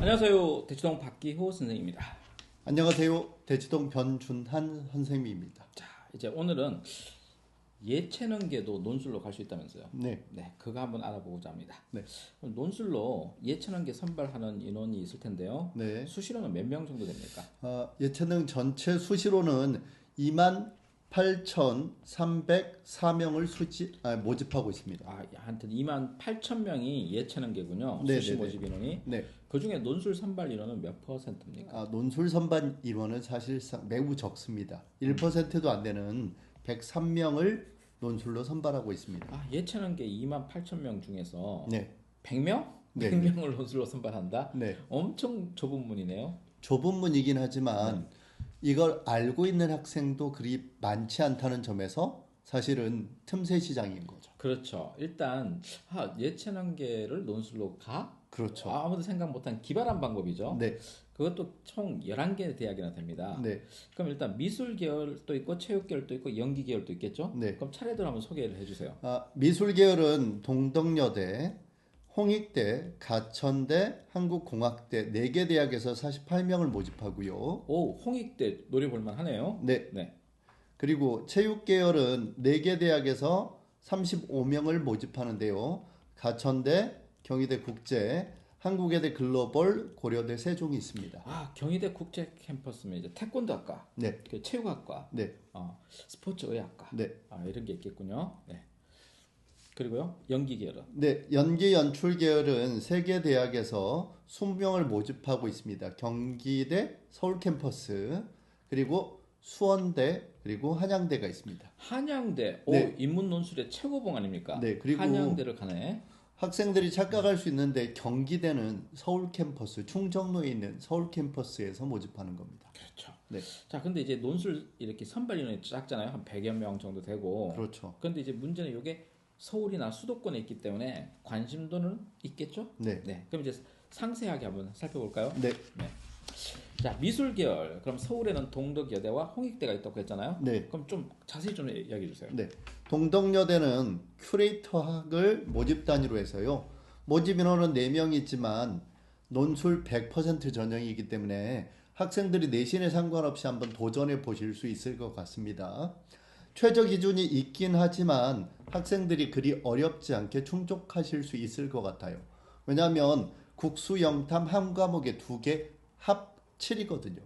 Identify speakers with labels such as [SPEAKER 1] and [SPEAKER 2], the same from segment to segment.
[SPEAKER 1] 안녕하세요. 대치동 박기호 선생님입니다.
[SPEAKER 2] 안녕하세요. 대치동 변준한 선생님입니다.
[SPEAKER 1] 자, 이제 오늘은 예체능계도 논술로 갈 수 있다면서요.
[SPEAKER 2] 네.
[SPEAKER 1] 네, 그거 한번 알아보고자 합니다.
[SPEAKER 2] 네.
[SPEAKER 1] 그럼 논술로 예체능계 선발하는 인원이 있을 텐데요.
[SPEAKER 2] 네.
[SPEAKER 1] 수시로는 몇 명 정도 됩니까?
[SPEAKER 2] 예체능 전체 수시로는 28,304명을 모집하고 있습니다.
[SPEAKER 1] 하여튼 28,000명이 예체능계군요.
[SPEAKER 2] 네,
[SPEAKER 1] 수시
[SPEAKER 2] 네, 네.
[SPEAKER 1] 모집 인원이.
[SPEAKER 2] 네.
[SPEAKER 1] 그 중에 논술 선발 인원은 몇 퍼센트입니까?
[SPEAKER 2] 논술 선반 인원은 사실상 매우 적습니다. 1%도 안 되는 103명을 논술로 선발하고 있습니다.
[SPEAKER 1] 예체능계 28,000명 중에서
[SPEAKER 2] 네.
[SPEAKER 1] 100명?
[SPEAKER 2] 네.
[SPEAKER 1] 100명을 논술로 선발한다?
[SPEAKER 2] 네.
[SPEAKER 1] 엄청 좁은 문이네요.
[SPEAKER 2] 좁은 문이긴 하지만 이걸 알고 있는 학생도 그리 많지 않다는 점에서 사실은 틈새 시장인 거죠.
[SPEAKER 1] 그렇죠. 일단 예체능계를 논술로 가?
[SPEAKER 2] 그렇죠.
[SPEAKER 1] 아무도 생각 못한 기발한 방법이죠.
[SPEAKER 2] 네.
[SPEAKER 1] 그것도 총 11개 대학이나 됩니다.
[SPEAKER 2] 네.
[SPEAKER 1] 그럼 일단 미술 계열도 있고 체육 계열도 있고 연기 계열도 있겠죠?
[SPEAKER 2] 네.
[SPEAKER 1] 그럼 차례대로 한번 소개를 해주세요.
[SPEAKER 2] 미술 계열은 동덕여대, 홍익대, 가천대, 한국공학대 4개 대학에서 48명을 모집하고요.
[SPEAKER 1] 오, 홍익대 노려볼만 하네요.
[SPEAKER 2] 네.
[SPEAKER 1] 네.
[SPEAKER 2] 그리고 체육 계열은 4개 대학에서 35명을 모집하는데요. 가천대, 경희대 국제, 한국외대 글로벌, 고려대 세종이 있습니다.
[SPEAKER 1] 경희대 국제 캠퍼스면 이제 태권도학과,
[SPEAKER 2] 네.
[SPEAKER 1] 체육학과,
[SPEAKER 2] 네.
[SPEAKER 1] 스포츠의학과,
[SPEAKER 2] 네.
[SPEAKER 1] 이런 게 있겠군요. 네. 그리고요, 연기 계열은?
[SPEAKER 2] 네, 연기 연출 계열은 3개 대학에서 20명을 모집하고 있습니다. 경기대, 서울 캠퍼스, 그리고 수원대, 그리고 한양대가 있습니다.
[SPEAKER 1] 한양대,
[SPEAKER 2] 네.
[SPEAKER 1] 인문 논술의 최고봉 아닙니까?
[SPEAKER 2] 네, 그리고
[SPEAKER 1] 한양대를 가네.
[SPEAKER 2] 학생들이 착각할 수 있는데 경기대는 서울 캠퍼스, 충정로에 있는 서울 캠퍼스에서 모집하는 겁니다.
[SPEAKER 1] 그렇죠.
[SPEAKER 2] 네.
[SPEAKER 1] 자, 근데 이제 논술 이렇게 선발 인원이 작잖아요. 한 100여 명 정도 되고.
[SPEAKER 2] 그렇죠.
[SPEAKER 1] 근데 이제 문제는 이게 서울이나 수도권에 있기 때문에 관심도는 있겠죠?
[SPEAKER 2] 네.
[SPEAKER 1] 그럼 이제 상세하게 한번 살펴볼까요?
[SPEAKER 2] 네.
[SPEAKER 1] 자, 미술 계열. 그럼 서울에는 동덕여대와 홍익대가 있다고 했잖아요.
[SPEAKER 2] 네.
[SPEAKER 1] 그럼 좀 자세히 좀 이야기해 주세요.
[SPEAKER 2] 네. 동덕여대는 큐레이터학을 모집 단위로 해서요. 모집 인원은 4명이 있지만 논술 100% 전형이기 때문에 학생들이 내신에 상관없이 한번 도전해 보실 수 있을 것 같습니다. 최저 기준이 있긴 하지만 학생들이 그리 어렵지 않게 충족하실 수 있을 것 같아요. 왜냐하면 국수, 영탐 한 과목에 2개 합 7이거든요.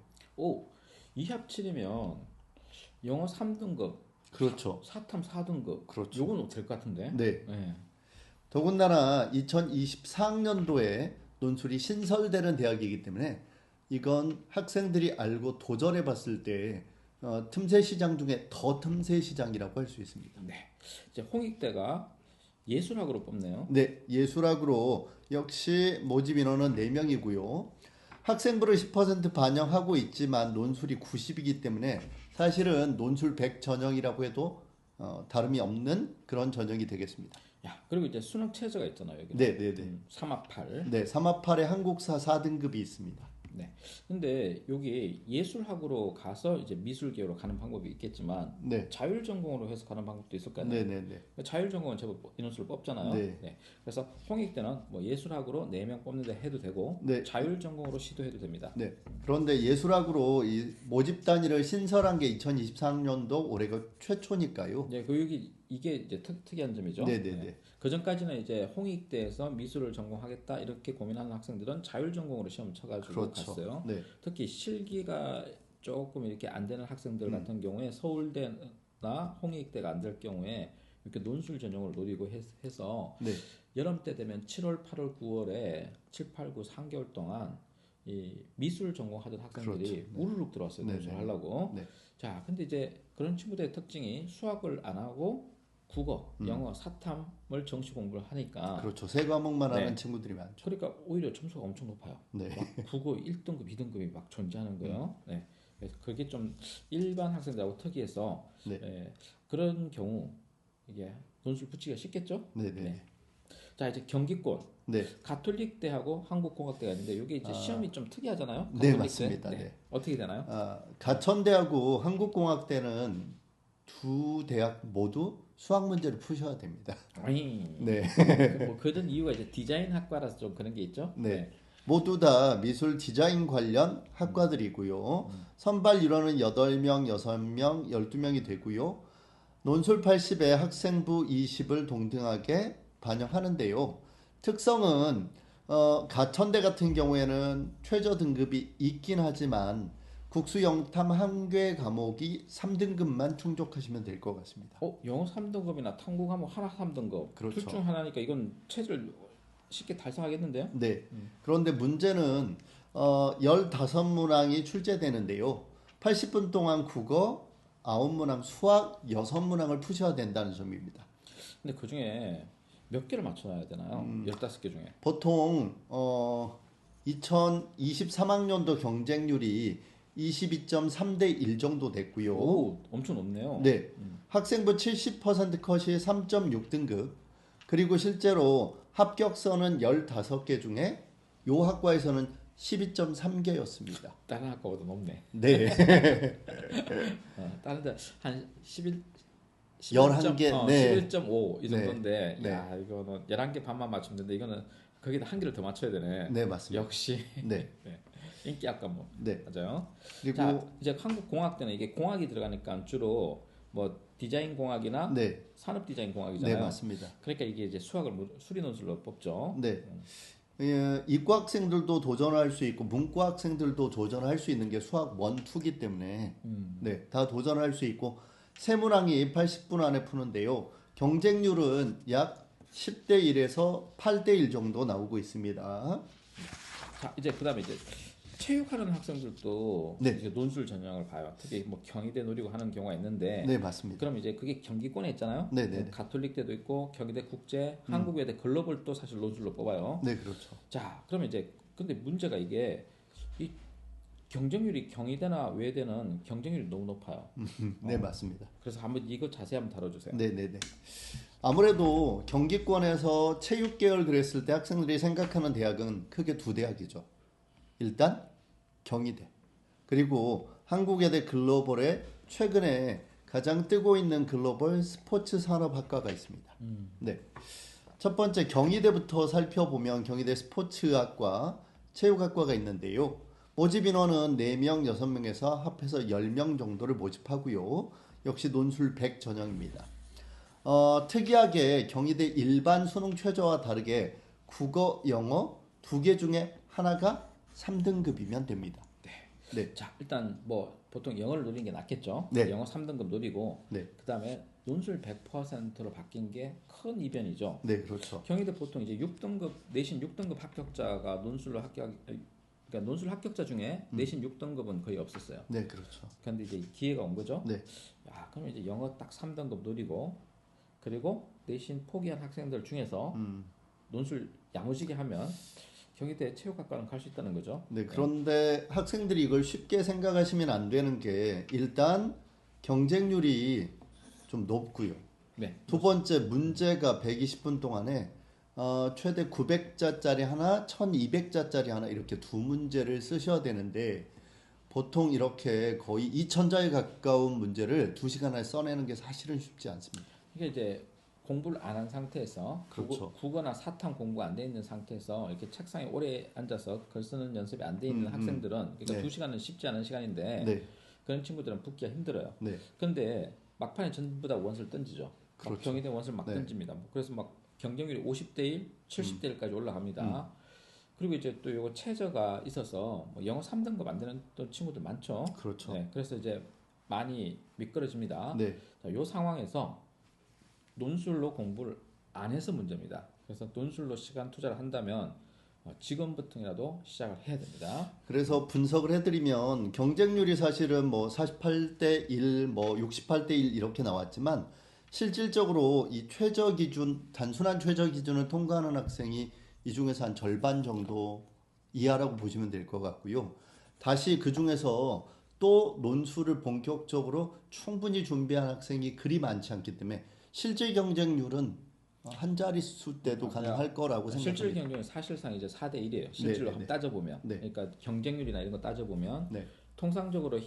[SPEAKER 1] 이 합 7이면 영어 3등급,
[SPEAKER 2] 그렇죠.
[SPEAKER 1] 사탐 4등급.
[SPEAKER 2] 그렇죠.
[SPEAKER 1] 요건 될 것 같은데.
[SPEAKER 2] 네.
[SPEAKER 1] 네.
[SPEAKER 2] 더군다나 2024학년도에 논술이 신설되는 대학이기 때문에 이건 학생들이 알고 도전해 봤을 때 틈새 시장 중에 더 틈새 시장이라고 할 수 있습니다.
[SPEAKER 1] 네. 이제 홍익대가 예술학으로 뽑네요.
[SPEAKER 2] 네, 예술학으로 역시 모집 인원은 4명이고요. 학생부를 10% 반영하고 있지만 논술이 90이기 때문에 사실은 논술 100 전형이라고 해도 다름이 없는 그런 전형이 되겠습니다.
[SPEAKER 1] 그리고 이제 수능 최저가 있잖아요. 여기.
[SPEAKER 2] 네, 네, 네.
[SPEAKER 1] 3합8.
[SPEAKER 2] 네, 3합8에 한국사 4등급이 있습니다.
[SPEAKER 1] 네. 근데 여기 예술학으로 가서 이제 미술 계열로 가는 방법이 있겠지만
[SPEAKER 2] 네.
[SPEAKER 1] 자율 전공으로 해서 가는 방법도 있을 거아요.
[SPEAKER 2] 네, 네, 네.
[SPEAKER 1] 자율 전공은 제법 인원수를 뽑잖아요.
[SPEAKER 2] 네.
[SPEAKER 1] 그래서 홍익대는 뭐 예술학으로 4명 뽑는데 해도 되고
[SPEAKER 2] 네.
[SPEAKER 1] 자율 전공으로 시도해도 됩니다.
[SPEAKER 2] 네. 그런데 예술학으로 이 모집 단위를 신설한 게 2024학년도 올해가 최초니까요.
[SPEAKER 1] 네, 이게 이제 특이한 점이죠.
[SPEAKER 2] 네, 네, 네.
[SPEAKER 1] 그 전까지는 이제 홍익대에서 미술을 전공하겠다 이렇게 고민하는 학생들은 자율 전공으로 시험 쳐가지고
[SPEAKER 2] 그렇죠.
[SPEAKER 1] 갔어요.
[SPEAKER 2] 네.
[SPEAKER 1] 특히 실기가 조금 이렇게 안 되는 학생들 같은 경우에 서울대나 홍익대가 안 될 경우에 이렇게 논술 전형을 노리고 해서
[SPEAKER 2] 네.
[SPEAKER 1] 여름 때 되면 7월, 8월, 9월에 7, 8, 9, 3개월 동안 이 미술 전공하던 학생들이
[SPEAKER 2] 그렇죠. 네.
[SPEAKER 1] 우르륵 들어왔어요.
[SPEAKER 2] 네,
[SPEAKER 1] 논술
[SPEAKER 2] 네.
[SPEAKER 1] 하려고.
[SPEAKER 2] 네.
[SPEAKER 1] 자, 근데 이제 그런 친구들의 특징이 수학을 안 하고 국어, 영어, 사탐을 정시 공부를 하니까
[SPEAKER 2] 그렇죠. 세 과목만
[SPEAKER 1] 네.
[SPEAKER 2] 하는 친구들이 많죠.
[SPEAKER 1] 그러니까 오히려 점수가 엄청 높아요.
[SPEAKER 2] 네.
[SPEAKER 1] 막 국어 1등급, 2등급이 막 존재하는 거예요. 네. 그래서 그게 좀 일반 학생들하고 특이해서
[SPEAKER 2] 네.
[SPEAKER 1] 그런 경우 이게 논술 붙이기가 쉽겠죠?
[SPEAKER 2] 네, 네.
[SPEAKER 1] 네. 자, 이제 경기권
[SPEAKER 2] 네.
[SPEAKER 1] 가톨릭대하고 한국공학대가 있는데 이게 이제 시험이 좀 특이하잖아요.
[SPEAKER 2] 네,
[SPEAKER 1] 가톨릭대.
[SPEAKER 2] 맞습니다. 네.
[SPEAKER 1] 어떻게 되나요?
[SPEAKER 2] 가천대하고 한국공학대는 두 대학 모두 수학 문제를 푸셔야 됩니다.
[SPEAKER 1] 아니.
[SPEAKER 2] 네.
[SPEAKER 1] 뭐 그런 이유가 이제 디자인 학과라서 좀 그런 게 있죠.
[SPEAKER 2] 네. 모두 다 미술 디자인 관련 학과들이고요. 선발 인원은 8명, 6명, 12명이 되고요. 논술 80에 학생부 20을 동등하게 반영하는데요. 특성은 가천대 같은 경우에는 최저 등급이 있긴 하지만 국수 영탐 한 개 과목이 3등급만 충족하시면 될 것 같습니다.
[SPEAKER 1] 영어 3등급이나 탐구 과목 하나 3등급.
[SPEAKER 2] 그렇죠.
[SPEAKER 1] 둘 중 하나니까 이건 체제를 쉽게 달성하겠는데요?
[SPEAKER 2] 네. 그런데 문제는 15문항이 출제되는데요. 80분 동안 국어 9문항, 수학 6문항을 푸셔야 된다는 점입니다.
[SPEAKER 1] 근데 그 중에 몇 개를 맞춰놔야 되나요? 15개 중에.
[SPEAKER 2] 보통 2023학년도 경쟁률이 22.3대 1 정도 됐고요.
[SPEAKER 1] 오, 엄청 높네요.
[SPEAKER 2] 네. 학생부 70% 컷이 3.6등급. 그리고 실제로 합격선은 15개 중에 요 학과에서는 12.3개였습니다.
[SPEAKER 1] 다른 학과보다 높네.
[SPEAKER 2] 네.
[SPEAKER 1] 다른 데한 11,
[SPEAKER 2] 11개. 네.
[SPEAKER 1] 11.5 이
[SPEAKER 2] 네.
[SPEAKER 1] 정도인데
[SPEAKER 2] 네.
[SPEAKER 1] 야, 이거는 11개 반만 맞추면 되는데 이거는 거기다 한 개를 더 맞춰야 되네.
[SPEAKER 2] 네, 맞습니다.
[SPEAKER 1] 역시
[SPEAKER 2] 네.
[SPEAKER 1] 인기 학과 뭐.
[SPEAKER 2] 네.
[SPEAKER 1] 맞아요.
[SPEAKER 2] 그리고
[SPEAKER 1] 자, 이제 한국공학대는 이게 공학이 들어가니까 주로 뭐 디자인 공학이나
[SPEAKER 2] 네.
[SPEAKER 1] 산업 디자인 공학이잖아요.
[SPEAKER 2] 네, 맞습니다.
[SPEAKER 1] 그러니까 이게 이제 수학을 수리 논술로 뽑죠.
[SPEAKER 2] 네. 이과 학생들도 도전할 수 있고 문과 학생들도 도전할 수 있는 게 수학 1, 2기 때문에 네, 다 도전할 수 있고 세문항이 80분 안에 푸는데요. 경쟁률은 약 10대 1에서 8대 1 정도 나오고 있습니다.
[SPEAKER 1] 자, 이제 그다음에 이제 체육하는 학생들도
[SPEAKER 2] 네.
[SPEAKER 1] 이제 논술 전형을 봐요. 특히 뭐 경희대 노리고 하는 경우가 있는데
[SPEAKER 2] 네, 맞습니다.
[SPEAKER 1] 그럼 이제 그게 경기권에 있잖아요.
[SPEAKER 2] 네, 네,
[SPEAKER 1] 뭐
[SPEAKER 2] 네.
[SPEAKER 1] 가톨릭대도 있고 경희대 국제, 한국외대 글로벌도 사실 논술로 뽑아요.
[SPEAKER 2] 네, 그렇죠.
[SPEAKER 1] 자, 그러면 이제 근데 문제가 이게 이 경쟁률이 경희대나 외대는 경쟁률이 너무 높아요.
[SPEAKER 2] 네, 맞습니다.
[SPEAKER 1] 그래서 한번 이거 자세히 한번 다뤄주세요.
[SPEAKER 2] 네, 네, 네. 아무래도 경기권에서 체육 계열 그랬을 때 학생들이 생각하는 대학은 크게 두 대학이죠. 일단 경희대 그리고 한국외대 글로벌에 최근에 가장 뜨고 있는 글로벌 스포츠 산업학과가 있습니다. 네. 첫 번째 경희대부터 살펴보면 경희대 스포츠학과, 체육학과가 있는데요. 모집 인원은 4명, 6명에서 합해서 10명 정도를 모집하고요. 역시 논술 100 전형입니다. 특이하게 경희대 일반 수능 최저와 다르게 국어, 영어 두 개 중에 하나가 3등급이면 됩니다. 네.
[SPEAKER 1] 자, 일단 뭐 보통 영어를 노리는 게 낫겠죠.
[SPEAKER 2] 네.
[SPEAKER 1] 영어 3등급 노리고
[SPEAKER 2] 네.
[SPEAKER 1] 그다음에 논술 100%로 바뀐 게 큰 이변이죠.
[SPEAKER 2] 네, 그렇죠.
[SPEAKER 1] 경희대 보통 이제 6등급 내신 6등급 합격자가 논술로 그러니까 논술 합격자 중에 내신 6등급은 거의 없었어요.
[SPEAKER 2] 네, 그렇죠.
[SPEAKER 1] 그런데 이제 기회가 온 거죠.
[SPEAKER 2] 네.
[SPEAKER 1] 야, 그럼 이제 영어 딱 3등급 노리고 그리고 내신 포기한 학생들 중에서 논술 야무지게 하면 경희대 체육학과는 갈 수 있다는 거죠.
[SPEAKER 2] 네, 그런데 학생들이 이걸 쉽게 생각하시면 안 되는 게 일단 경쟁률이 좀 높고요.
[SPEAKER 1] 네.
[SPEAKER 2] 두 번째 문제가 120분 동안에 최대 900자짜리 하나, 1200자짜리 하나 이렇게 두 문제를 쓰셔야 되는데 보통 이렇게 거의 2000자에 가까운 문제를 2시간 안에 써내는 게 사실은 쉽지 않습니다.
[SPEAKER 1] 이게 이제 공부를 안 한 상태에서
[SPEAKER 2] 그렇죠.
[SPEAKER 1] 국어나 사탐 공부 안 돼 있는 상태에서 이렇게 책상에 오래 앉아서 글 쓰는 연습이 안 돼 있는 학생들은 그러니까
[SPEAKER 2] 네.
[SPEAKER 1] 2시간은 쉽지 않은 시간인데
[SPEAKER 2] 네.
[SPEAKER 1] 그런 친구들은 붙기가 힘들어요.
[SPEAKER 2] 네.
[SPEAKER 1] 그런데 막판에 전부 다 원서를 던지죠.
[SPEAKER 2] 그렇죠.
[SPEAKER 1] 막 경희대 원서를 막
[SPEAKER 2] 네.
[SPEAKER 1] 던집니다. 그래서 막 경쟁률이 50대 1, 70대 1까지 올라갑니다. 그리고 이제 또 요거 최저가 있어서 뭐 영어 3등급 안 되는 또 친구들 많죠.
[SPEAKER 2] 그렇죠.
[SPEAKER 1] 네, 그래서 이제 많이 미끄러집니다.
[SPEAKER 2] 네.
[SPEAKER 1] 자, 요 상황에서 논술로 공부를 안 해서 문제입니다. 그래서 논술로 시간 투자를 한다면 지금부터라도 시작을 해야 됩니다.
[SPEAKER 2] 그래서 분석을 해드리면 경쟁률이 사실은 뭐 48대 1, 뭐 68대 1 이렇게 나왔지만 실질적으로 이 최저 기준, 단순한 최저 기준을 통과하는 학생이 이 중에서 한 절반 정도 이하라고 보시면 될 것 같고요. 다시 그 중에서 또 논술을 본격적으로 충분히 준비한 학생이 그리 많지 않기 때문에 실질 경쟁률은 한 자릿수 때도 가능할 거라고
[SPEAKER 1] 실질
[SPEAKER 2] 생각합니다.
[SPEAKER 1] 경쟁은 사실상 이제 4대 1이에요. 실질로
[SPEAKER 2] 네,
[SPEAKER 1] 한번 따져보면.
[SPEAKER 2] 네.
[SPEAKER 1] 그러니까 경쟁률이나 이런 거 따져보면
[SPEAKER 2] 네.
[SPEAKER 1] 통상적으로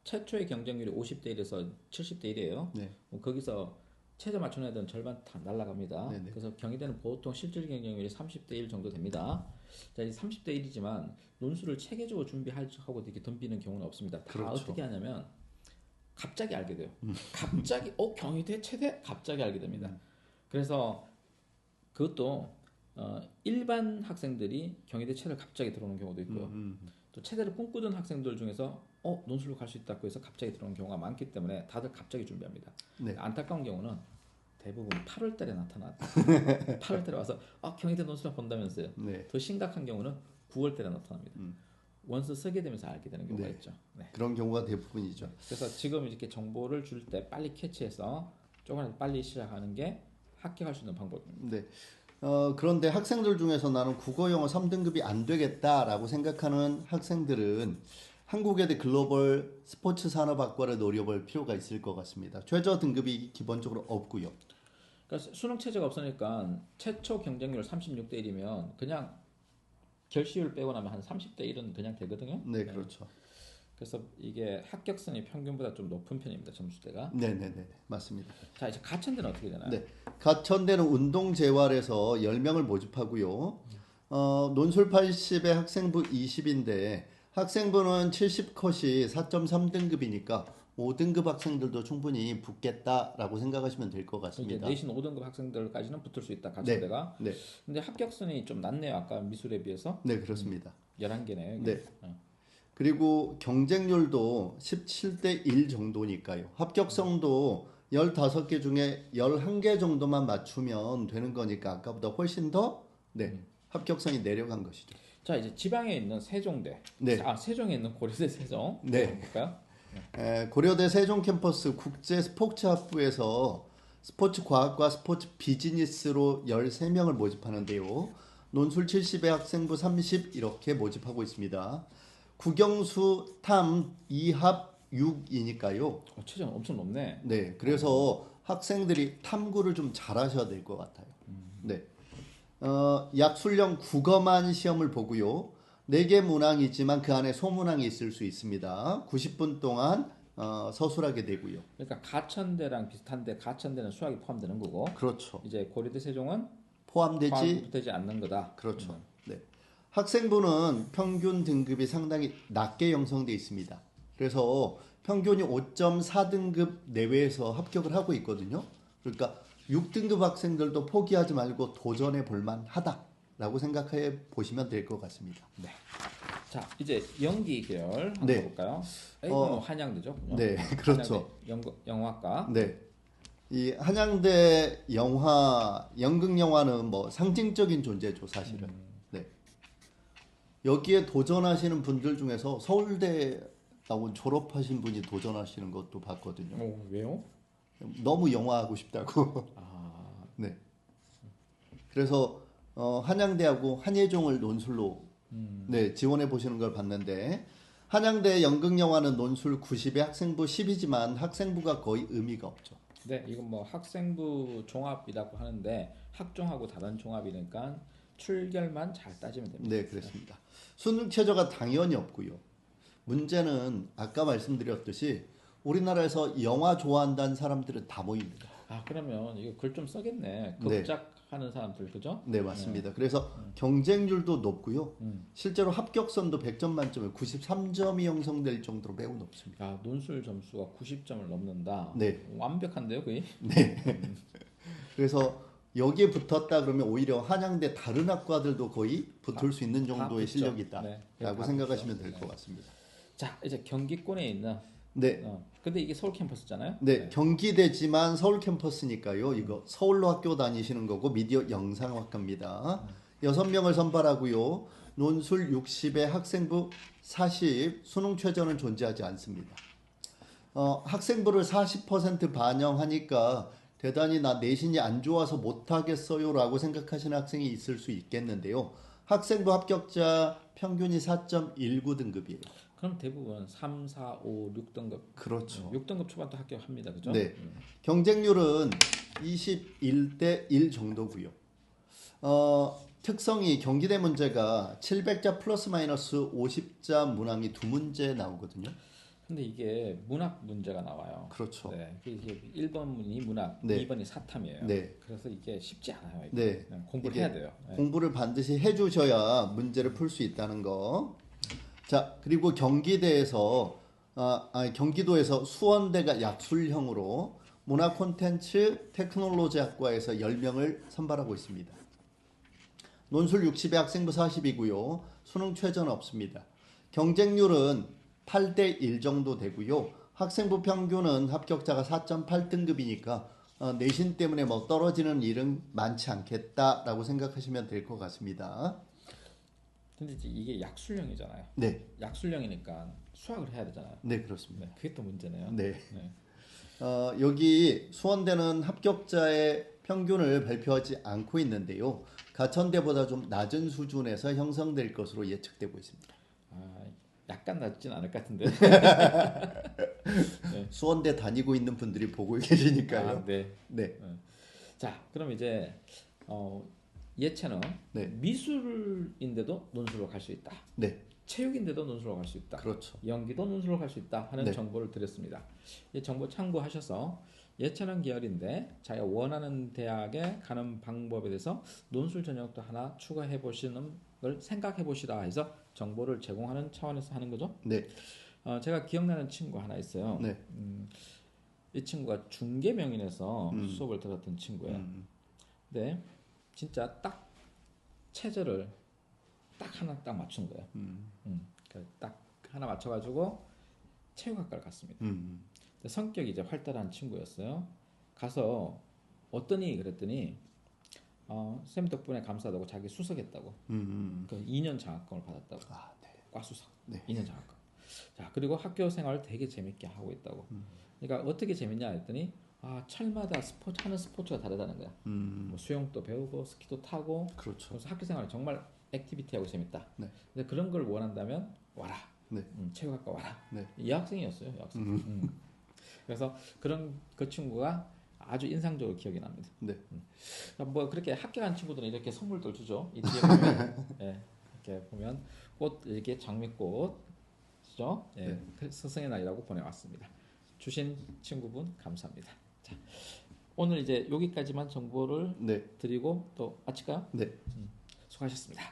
[SPEAKER 1] 최초의 경쟁률이 50대 1에서 70대 1이에요.
[SPEAKER 2] 네.
[SPEAKER 1] 거기서 최저 맞추는 애들은 절반 다 날아갑니다.
[SPEAKER 2] 네네.
[SPEAKER 1] 그래서 경희대는 보통 실질 경쟁률이 30대 1 정도 됩니다. 자, 이 30대 1이지만 논술을 체계적으로 준비하고 이렇게 덤비는 경우는 없습니다. 다
[SPEAKER 2] 그렇죠.
[SPEAKER 1] 어떻게 하냐면 갑자기 알게 돼요. 갑자기 경희대 최대 갑자기 알게 됩니다. 그래서 그것도 일반 학생들이 경희대 최대를 갑자기 들어오는 경우도 있고요. 또 최대를 꿈꾸던 학생들 중에서 논술로 갈 수 있다고 해서 갑자기 들어오는 경우가 많기 때문에 다들 갑자기 준비합니다.
[SPEAKER 2] 네.
[SPEAKER 1] 안타까운 경우는 대부분 8월 달에 나타났다. 8월 달에 와서 경희대 논술을 본다면서요.
[SPEAKER 2] 네.
[SPEAKER 1] 더 심각한 경우는 9월 달에 나타납니다. 원서 쓰게 되면서 알게 되는 경우가
[SPEAKER 2] 네.
[SPEAKER 1] 있죠. 네.
[SPEAKER 2] 그런 경우가 대부분이죠.
[SPEAKER 1] 그래서 지금 이렇게 정보를 줄 때 빨리 캐치해서 조금이라도 빨리 시작하는 게 합격할 수 있는 방법입니다.
[SPEAKER 2] 네. 그런데 학생들 중에서 나는 국어 영어 3등급이 안 되겠다라고 생각하는 학생들은 한국외대 글로벌 스포츠 산업학과를 노려볼 필요가 있을 것 같습니다. 최저 등급이 기본적으로 없고요.
[SPEAKER 1] 그러니까 수능 체제가 없으니까 최초 경쟁률 36대 1이면 그냥 결시율 빼고 나면 한 30대 1은 그냥 되거든요.
[SPEAKER 2] 네, 그렇죠.
[SPEAKER 1] 그래서 이게 합격선이 평균보다 좀 높은 편입니다. 점수대가.
[SPEAKER 2] 네네네, 맞습니다.
[SPEAKER 1] 자, 이제 가천대는 어떻게 되나요?
[SPEAKER 2] 네, 가천대는 운동재활에서 10명을 모집하고요. 논술 80에 학생부 20인데 학생부는 70컷이 4.3등급이니까 5등급 학생들도 충분히 붙겠다라고 생각하시면 될 것
[SPEAKER 1] 이제
[SPEAKER 2] 같습니다.
[SPEAKER 1] 내신 5등급 학생들까지는 붙을 수 있다. 가천대가.
[SPEAKER 2] 네,
[SPEAKER 1] 근데 합격선이 좀 낮네요. 아까 미술에 비해서.
[SPEAKER 2] 네, 그렇습니다.
[SPEAKER 1] 11개네요.
[SPEAKER 2] 네. 그리고 경쟁률도 17대 1 정도니까요. 합격성도 15개 중에 11개 정도만 맞추면 되는 거니까 아까보다 훨씬 더 합격성이 내려간 것이죠.
[SPEAKER 1] 자, 이제 지방에 있는 세종대.
[SPEAKER 2] 네.
[SPEAKER 1] 세종에 있는 고려대 세종.
[SPEAKER 2] 네.
[SPEAKER 1] 볼까요?
[SPEAKER 2] 고려대 세종 캠퍼스 국제 스포츠 학부에서 스포츠 과학과 스포츠 비즈니스로 13명을 모집하는데요. 논술 70에 학생부 30 이렇게 모집하고 있습니다. 국영수 탐 2합 6이니까요.
[SPEAKER 1] 최저는 엄청 높네.
[SPEAKER 2] 네, 그래서 학생들이 탐구를 좀 잘하셔야 될 것 같아요. 네, 약술형 국어만 시험을 보고요. 4개 문항이지만 그 안에 소문항이 있을 수 있습니다. 90분 동안 서술하게 되고요.
[SPEAKER 1] 그러니까 가천대랑 비슷한데 가천대는 수학이 포함되는 거고.
[SPEAKER 2] 그렇죠.
[SPEAKER 1] 이제 고려대 세종은
[SPEAKER 2] 포함되지
[SPEAKER 1] 않는 거다.
[SPEAKER 2] 그렇죠. 네. 학생부는 평균 등급이 상당히 낮게 형성돼 있습니다. 그래서 평균이 5.4등급 내외에서 합격을 하고 있거든요. 그러니까 6등급 학생들도 포기하지 말고 도전해 볼 만하다라고 생각해 보시면 될 것 같습니다.
[SPEAKER 1] 네. 자, 이제 연기 계열 한번
[SPEAKER 2] 네.
[SPEAKER 1] 볼까요? 이건 한양대죠. 그죠?
[SPEAKER 2] 네, 그렇죠.
[SPEAKER 1] 한양대 영화과.
[SPEAKER 2] 네. 이 한양대 연극 영화는 뭐 상징적인 존재죠, 사실은. 네. 여기에 도전하시는 분들 중에서 서울대 나온 졸업하신 분이 도전하시는 것도 봤거든요.
[SPEAKER 1] 왜요?
[SPEAKER 2] 너무 영화 하고 싶다고. 네. 그래서 한양대하고 한예종을 논술로 지원해 보시는 걸 봤는데 한양대 연극 영화는 논술 90에 학생부 10이지만 학생부가 거의 의미가 없죠.
[SPEAKER 1] 네, 이건 뭐 학생부 종합이라고 하는데 학종하고 다른 종합이니까 출결만 잘 따지면 됩니다.
[SPEAKER 2] 네, 그렇습니다. 수능 최저가 당연히 없고요. 문제는 아까 말씀드렸듯이 우리나라에서 영화 좋아한다는 사람들은 다 모입니다.
[SPEAKER 1] 그러면 이거 글 좀 써겠네. 급작하는 사람들, 그죠?
[SPEAKER 2] 네, 맞습니다. 그래서 경쟁률도 높고요. 실제로 합격선도 100점 만점에 93점이 형성될 정도로 매우 높습니다.
[SPEAKER 1] 논술 점수가 90점을 넘는다.
[SPEAKER 2] 네.
[SPEAKER 1] 완벽한데요, 거의?
[SPEAKER 2] 네. 그래서 여기에 붙었다 그러면 오히려 한양대 다른 학과들도 거의 붙을 수 있는 정도의 실력이 있다라고 생각하시면 될 것 같습니다.
[SPEAKER 1] 자, 이제 경기권에 있는
[SPEAKER 2] 네.
[SPEAKER 1] 근데 이게 서울 캠퍼스잖아요.
[SPEAKER 2] 네, 경기대지만 서울 캠퍼스니까요. 이거 서울로 학교 다니시는 거고 미디어 영상학과입니다. 6명을 선발하고요. 논술 60에 학생부 40, 수능 최저는 존재하지 않습니다. 학생부를 40% 반영하니까 대단히 나 내신이 안 좋아서 못하겠어요라고 생각하시는 학생이 있을 수 있겠는데요. 학생부 합격자 평균이 4.19등급이에요.
[SPEAKER 1] 그럼 대부분 3, 4, 5, 6등급.
[SPEAKER 2] 그렇죠.
[SPEAKER 1] 6등급 초반도 합격합니다. 그죠?
[SPEAKER 2] 네. 경쟁률은 21대 1 정도고요. 특성이 경기대 문제가 700자 플러스 마이너스 50자 문항이 2문제 나오거든요.
[SPEAKER 1] 근데 이게 문학 문제가 나와요.
[SPEAKER 2] 그렇죠.
[SPEAKER 1] 네. 이게 1번이 문학,
[SPEAKER 2] 네.
[SPEAKER 1] 2번이 사탐이에요.
[SPEAKER 2] 네.
[SPEAKER 1] 그래서 이게 쉽지 않아요. 이게.
[SPEAKER 2] 네.
[SPEAKER 1] 그냥 공부를
[SPEAKER 2] 이게
[SPEAKER 1] 해야 돼요. 네.
[SPEAKER 2] 공부를 반드시 해주셔야 문제를 풀 수 있다는 거. 자, 그리고 경기도에서 수원대가 약술형으로 문화 콘텐츠 테크놀로지 학과에서 10명을 선발하고 있습니다. 논술 60에 학생부 40이고요. 수능 최저는 없습니다. 경쟁률은 8대 1 정도 되고요. 학생부 평균은 합격자가 4.8등급이니까 내신 때문에 뭐 떨어지는 일은 많지 않겠다라고 생각하시면 될 것 같습니다.
[SPEAKER 1] 근데 이제 이게 약술형이잖아요.
[SPEAKER 2] 네,
[SPEAKER 1] 약술형이니까 수학을 해야 되잖아요.
[SPEAKER 2] 네 그렇습니다.
[SPEAKER 1] 네, 그게 또 문제네요.
[SPEAKER 2] 네.
[SPEAKER 1] 네.
[SPEAKER 2] 여기 수원대는 합격자의 평균을 발표하지 않고 있는데요. 가천대보다 좀 낮은 수준에서 형성될 것으로 예측되고 있습니다.
[SPEAKER 1] 약간 낮진 않을 것 같은데. 네.
[SPEAKER 2] 수원대 다니고 있는 분들이 보고 계시니까요.
[SPEAKER 1] 네.
[SPEAKER 2] 네.
[SPEAKER 1] 자, 그럼 이제 예체능
[SPEAKER 2] 네.
[SPEAKER 1] 미술인데도 논술로 갈 수 있다.
[SPEAKER 2] 네.
[SPEAKER 1] 체육인데도 논술로 갈 수 있다.
[SPEAKER 2] 그렇죠.
[SPEAKER 1] 연기도 논술로 갈 수 있다 하는
[SPEAKER 2] 네.
[SPEAKER 1] 정보를 드렸습니다. 이 정보 참고하셔서 예체능 계열인데 자기가 원하는 대학에 가는 방법에 대해서 논술 전형도 하나 추가해 보시는 걸 생각해 보시라 해서 정보를 제공하는 차원에서 하는 거죠.
[SPEAKER 2] 네.
[SPEAKER 1] 제가 기억나는 친구 하나 있어요.
[SPEAKER 2] 네.
[SPEAKER 1] 이 친구가 중계명인에서 수업을 들었던 친구예요. 근데 진짜 딱 체제를 딱 하나 딱 맞춘 거예요. 딱 하나 맞춰가지고 체육학과를 갔습니다. 근데 성격이 이제 활달한 친구였어요. 가서 어떠니 그랬더니 쌤 덕분에 감사하다고 자기 수석했다고. 그 2년 장학금을 받았다고.
[SPEAKER 2] 아, 네.
[SPEAKER 1] 과수석.
[SPEAKER 2] 네.
[SPEAKER 1] 2년 장학금. 자, 그리고 학교 생활을 되게 재밌게 하고 있다고. 그러니까 어떻게 재밌냐 했더니 철마다 하는 스포츠가 다르다는 거야. 뭐 수영도 배우고 스키도 타고.
[SPEAKER 2] 그렇죠.
[SPEAKER 1] 그래서 학교 생활이 정말 액티비티하고 재밌다.
[SPEAKER 2] 네.
[SPEAKER 1] 근데 그런 걸 원한다면 와라.
[SPEAKER 2] 네.
[SPEAKER 1] 체육학과 와라.
[SPEAKER 2] 네.
[SPEAKER 1] 여학생이었어요. 여학생. 그래서 그 친구가 아주 인상적으로 기억이 납니다.
[SPEAKER 2] 네.
[SPEAKER 1] 뭐 그렇게 학교 간 친구들은 이렇게 선물들 주죠. 이 뒤에 보면 예, 이렇게 보면 꽃 이렇게 장미꽃이죠. 예,
[SPEAKER 2] 네.
[SPEAKER 1] 그 스승의 날이라고 보내왔습니다. 주신 친구분 감사합니다. 자, 오늘 이제 여기까지만 정보를
[SPEAKER 2] 네.
[SPEAKER 1] 드리고 또 마칠까요?
[SPEAKER 2] 네.
[SPEAKER 1] 수고하셨습니다.